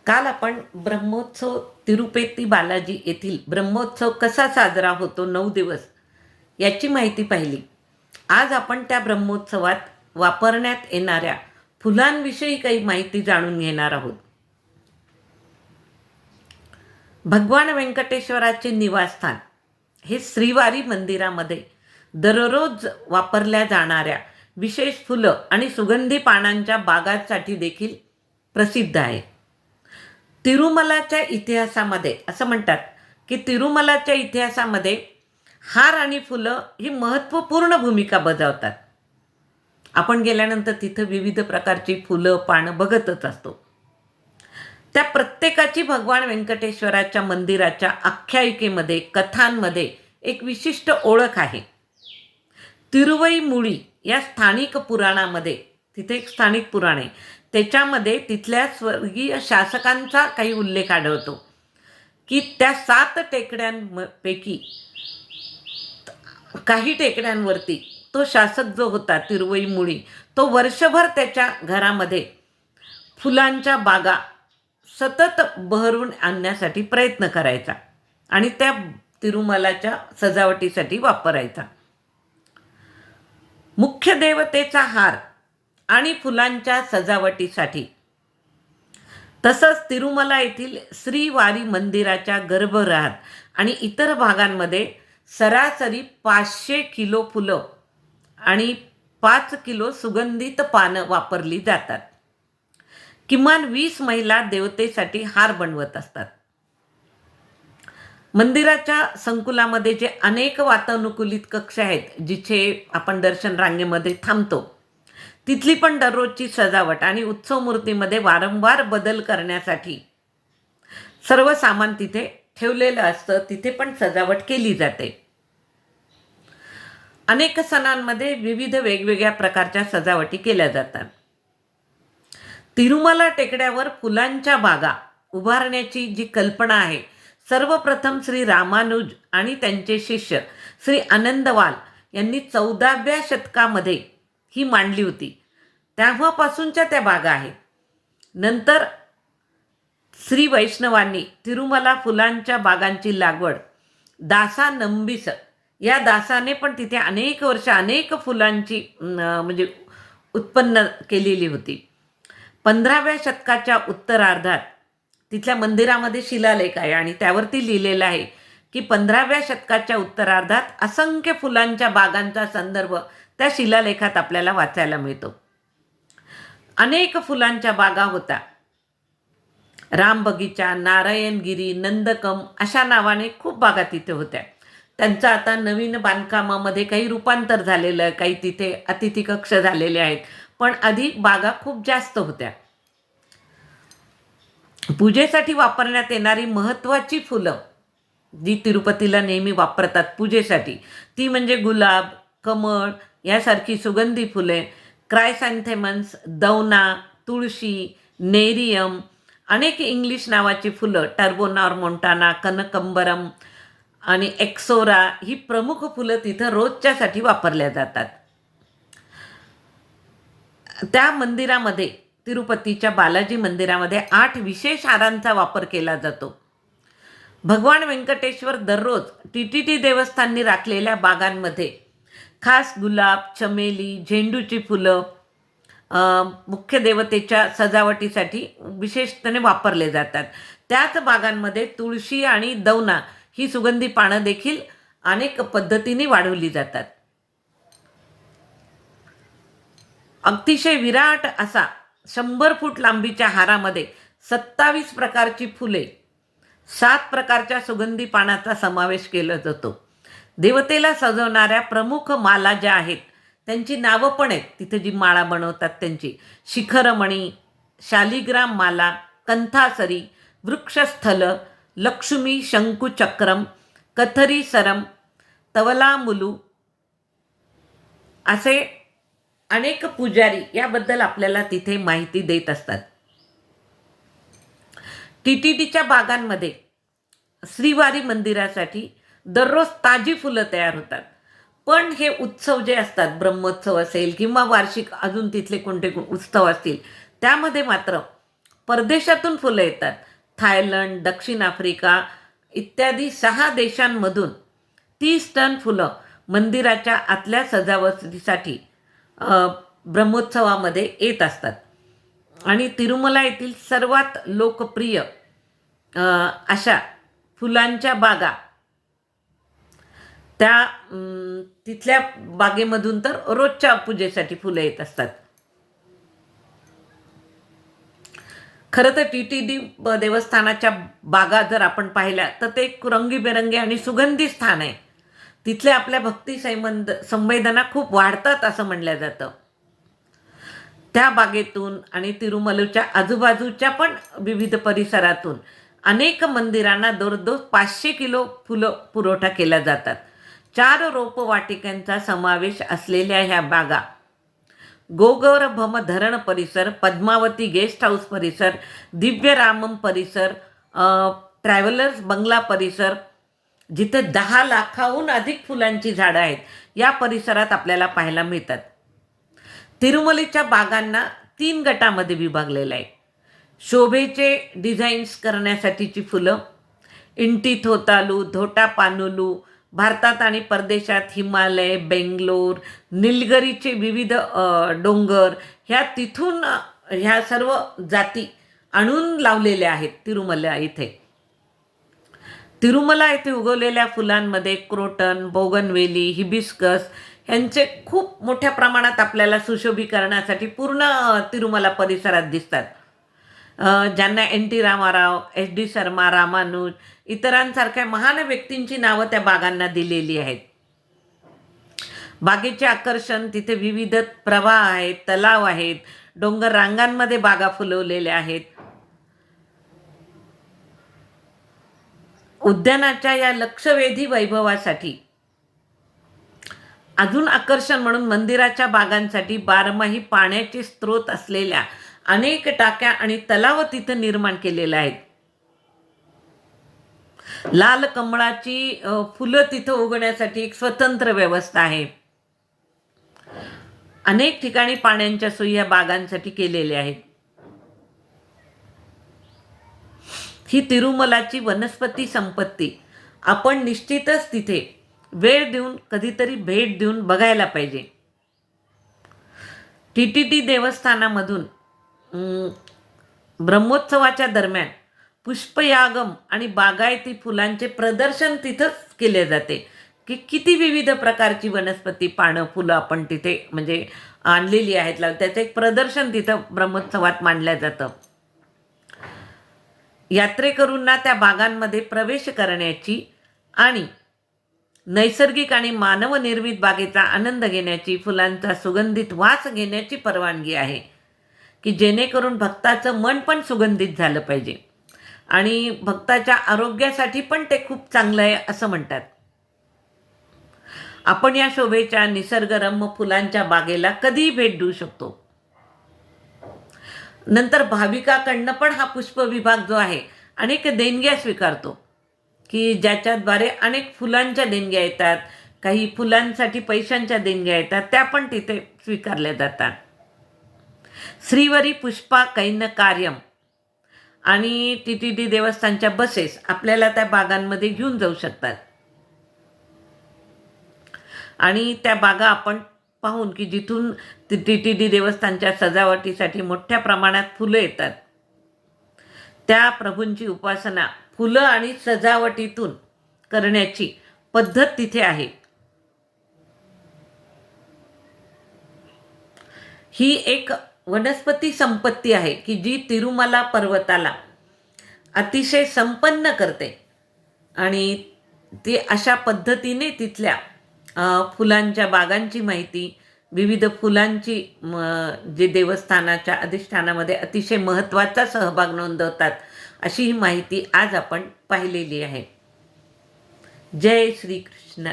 काल आपण ब्रह्मोत्सव तिरुपेती बालाजी येथील ब्रह्मोत्सव कसा साजरा होतो 9 दिवस याची माहिती पाहिली. आज आपण त्या ब्रह्मोत्सवात वापरण्यात येणाऱ्या फुलांविषयी काही माहिती जाणून घेणार आहोत. भगवान व्यंकटेश्वराचे निवासस्थान हे श्रीवारी मंदिरामध्ये दररोज वापरल्या जाणाऱ्या विशेष फुलं आणि सुगंधी पानांच्या बागांसाठी देखील प्रसिद्ध आहे. तिरुमलाच्या इतिहासामध्ये असं म्हणतात की तिरुमलाच्या इतिहासामध्ये हार आणि फुलं ही महत्त्वपूर्ण भूमिका बजावतात. आपण गेल्यानंतर तिथं विविध प्रकारची फुलं पानं बघतच असतो. त्या प्रत्येकाची भगवान व्यंकटेश्वराच्या मंदिराच्या आख्यायिकेमध्ये कथांमध्ये एक विशिष्ट ओळख आहे. तिरुवईमुळी या स्थानिक पुराणामध्ये, तिथे एक स्थानिक पुराण आहे, त्याच्यामध्ये तिथल्या स्वर्गीय शासकांचा काही उल्लेख आढळतो की त्या 7 टेकड्यांपैकी काही टेकड्यांवरती तो शासक जो होता तिरुवईमुळी, तो वर्षभर त्याच्या घरामध्ये फुलांच्या बागा सतत बहरून आणण्यासाठी प्रयत्न करायचा आणि त्या तिरुमलाच्या सजावटीसाठी वापरायचा. मुख्य देवतेचा हार आणि फुलांच्या सजावटीसाठी तसंच तिरुमला येथील श्रीवारी मंदिराच्या गर्भगृहात आणि इतर भागांमध्ये सरासरी 500 किलो फुलं आणि 5 किलो सुगंधित पानं वापरली जातात. किमान 20 महिला देवतेसाठी हार बनवत असतात. मंदिराच्या संकुलामध्ये जे अनेक वातानुकूलित कक्ष आहेत, जिथे आपण दर्शन रांगेमध्ये थांबतो, तिथली पण दररोजची सजावट आणि उत्सव मूर्तीमध्ये वारंवार बदल करण्यासाठी सर्व सामान तिथे ठेवलेलं असतं. तिथे पण सजावट केली जाते. अनेक सणांमध्ये विविध वेगवेगळ्या प्रकारच्या सजावटी केल्या जातात. तिरुमला टेकड्यावर फुलांच्या बागा उभारण्याची जी कल्पना आहे, सर्वप्रथम श्री रामानुज आणि त्यांचे शिष्य श्री आनंदवाल यांनी 14व्या शतकामध्ये ही मांडली होती. तेव्हापासूनच्या त्या बागा आहेत. नंतर श्री वैष्णवांनी तिरुमला फुलांच्या बागांची लागवड दासा नंबिस या दासाने पण तिथे अनेक वर्ष अनेक फुलांची म्हणजे उत्पन्न केलेली होती. 15व्या शतकाच्या उत्तरार्धात तिथल्या मंदिरामध्ये शिलालेख आहे आणि त्यावरती लिहिलेलं आहे की 15व्या शतकाच्या उत्तरार्धात असंख्य फुलांच्या बागांचा संदर्भ त्या शिलालेखात आपल्याला वाचायला मिळतो. अनेक फुलांच्या बागा होत्या. राम बगीचा, नारायणगिरी, नंदकम अशा नावाने खूप बागा तिथे होत्या. त्यांचं आता नवीन बांधकामामध्ये काही रूपांतर झालेलं आहे, काही तिथे अतिथी कक्ष झालेले आहेत, पण आधी बागा खूप जास्त होत्या. पूजेसाठी वापरण्यात येणारी महत्त्वाची फुलं जी तिरुपतीला नेहमी वापरतात पूजेसाठी, ती म्हणजे गुलाब, कमळ यासारखी सुगंधी फुले, क्रायसॅन्थेमन्स, दौना, तुळशी, नेरियम, अनेक इंग्लिश नावाची फुलं, टर्बोनॉर मोंटाना, कनकंबरम आणि एक्सोरा ही प्रमुख फुलं तिथं रोजच्यासाठी वापरल्या जातात. त्या मंदिरामध्ये, तिरुपतीच्या बालाजी मंदिरामध्ये 8 विशेष हारांचा वापर केला जातो. भगवान व्यंकटेश्वर दररोज टीटीडी देवस्थाननी राखलेल्या बागांमध्ये खास गुलाब, चमेली, झेंडूची फुलं मुख्य देवतेच्या सजावटीसाठी विशेषतेने वापरले जातात. त्याच बागांमध्ये तुळशी आणि दौना ही सुगंधी पानं देखील अनेक पद्धतीने वाढवली जातात. अतिशय विराट असा 100 फूट लांबीच्या हारामध्ये 27 प्रकारची फुले, 7 प्रकारच्या सुगंधी पानाचा समावेश केला जातो. देवतेला सजवणाऱ्या प्रमुख माला ज्या आहेत त्यांची नावं पण आहेत तिथे, जी माळा बनवतात त्यांची: शिखरमणी, शालिग्राम माला, कंथासरी, वृक्षस्थल, लक्ष्मी शंकुचक्रम, कथरी सरम, तवलामुलू असे अनेक पुजारी याबद्दल आपल्याला तिथे माहिती देत असतात. टीटीडीच्या बागांमध्ये श्रीवारी मंदिरासाठी दररोज ताजी फुलं तयार होतात. पण हे उत्सव जे असतात, ब्रह्मोत्सव असेल किंवा वार्षिक अजून तिथले कोणते उत्सव असतील, त्यामध्ये मात्र परदेशातून फुलं येतात. थायलंड, दक्षिण आफ्रिका इत्यादी 6 देशांमधून 30 टन फुलं मंदिराच्या आतल्या सजावटीसाठी ब्रह्मोत्सवामध्ये येत असतात. आणि तिरुमला येथील सर्वात लोकप्रिय अशा फुलांच्या बागा त्या तिथल्या बागेमधून तर रोजच्या पूजेसाठी फुलं येत असतात. खरं तर TTD देवस्थानाच्या बागा जर आपण पाहिल्या तर ते एक रंगीबेरंगी आणि सुगंधी स्थान आहे. तिथले आपल्या भक्ती संवेदना खूप वाढतात असं म्हणलं जातं. त्या बागेतून आणि तिरुमलूच्या आजूबाजूच्या पण विविध परिसरातून अनेक मंदिरांना दररोज 500 किलो फुलं पुरवठा केला जातात. 4 रोपवाटिकांचा समावेश असलेल्या ह्या बागा गोगौरभम धरण परिसर, पद्मावती गेस्ट हाऊस परिसर, दिव्यरामम परिसर, ट्रॅव्हलर्स बंगला परिसर, जिथे 10 लाखाहून अधिक फुलांची झाडं आहेत, या परिसरात आपल्याला पाहायला मिळतात. तिरुमलीच्या बागांना 3 गटामध्ये विभागलेलं आहे. शोभेचे डिझाईन्स करण्यासाठीची फुलं, इंटिथोतालू, धोटापानुलू, भारतात आणि परदेशात हिमालय, बेंगलोर, निलगिरीचे विविध डोंगर ह्या तिथून ह्या सर्व जाती आणून लावलेल्या आहेत तिरुमला इथे. तिरुमला येथे उगवलेल्या फुलांमध्ये क्रोटन, बोगनवेली, हिबिस्कस यांचे खूप मोठ्या प्रमाणात आपल्याला सुशोभीकरणासाठी पूर्ण तिरुमला परिसरात दिसतात. ज्यांना NT रामाराव, SD शर्मा, रामानुज इतरांसारख्या महान व्यक्तींची नावं त्या बागांना दिलेली आहेत. बागेचे आकर्षण तिथे विविध प्रवाह आहेत, तलाव आहेत, डोंगर रांगांमध्ये बागा फुलवलेल्या आहेत. उद्यानाच्या या लक्षवेधी वैभवासाठी अजून आकर्षण म्हणून मंदिराच्या बागांसाठी 12माही पाण्याचे स्रोत असलेल्या अनेक टाक्या आणि तलाव तिथे निर्माण केलेले आहेत. लाल कमळाची फुलं तिथं उगवण्यासाठी एक स्वतंत्र व्यवस्था आहे. अनेक ठिकाणी पाण्याच्या सोयी या बागांसाठी केलेल्या आहेत. ही तिरुमलाची वनस्पती संपत्ती आपण निश्चितच तिथे वेळ देऊन कधीतरी भेट देऊन बघायला पाहिजे. TTD देवस्थानामधून ब्रह्मोत्सवाच्या दरम्यान पुष्पयागम आणि बागायती फुलांचे प्रदर्शन तिथंच केले जाते की किती विविध प्रकारची वनस्पती, पानं, फुलं आपण तिथे म्हणजे आणलेली आहेत, त्याचं एक प्रदर्शन तिथं ब्रह्मोत्सवात मांडलं जातं. यात्रेकरूंना त्या बागांमध्ये प्रवेश करण्याची आणि नैसर्गिक आणि मानवनिर्मित बागेचा आनंद घेण्याची, फुलांचा सुगंधित वास घेण्याची परवानगी आहे की जेणेकरून भक्ताचं मन पण सुगंधित झालं पाहिजे आणि भक्ताच्या आरोग्यासाठी पण ते खूप चांगलं आहे असं म्हणतात. आपण या शोभेच्या निसर्गरम्य फुलांच्या बागेला कधीही भेट देऊ शकतो. नंतर भाविकाकडनं पण हा पुष्प विभाग जो आहे अनेक देणग्या स्वीकारतो की ज्याच्याद्वारे अनेक फुलांच्या देणग्या येतात, काही फुलांसाठी पैशांच्या देणग्या येतात, त्या पण तिथे स्वीकारल्या जातात. श्रीवरी पुष्पा कैन कार्यम आणि TTD देवस्थानच्या बसेस आपल्याला त्या बागांमध्ये घेऊन जाऊ शकतात आणि त्या बागा आपण पाहून की जिथून TTD देवस्थानच्या सजावटीसाठी मोठ्या प्रमाणात फुलं येतात, त्या प्रभूंची उपासना फुलं आणि सजावटीतून करण्याची पद्धत तिथे आहे. ही एक वनस्पती संपत्ती आहे की जी तिरुमला पर्वताला अतिशय संपन्न करते आणि ती अशा पद्धतीने तिथल्या फुलांच्या बागांची माहिती, विविध फुलांची जे देवस्थानाच्या अधिष्ठानामध्ये अतिशय महत्त्वाचा सहभाग नोंदवतात अशी ही माहिती आज आपण पाहिलेली आहे. जय श्री कृष्ण.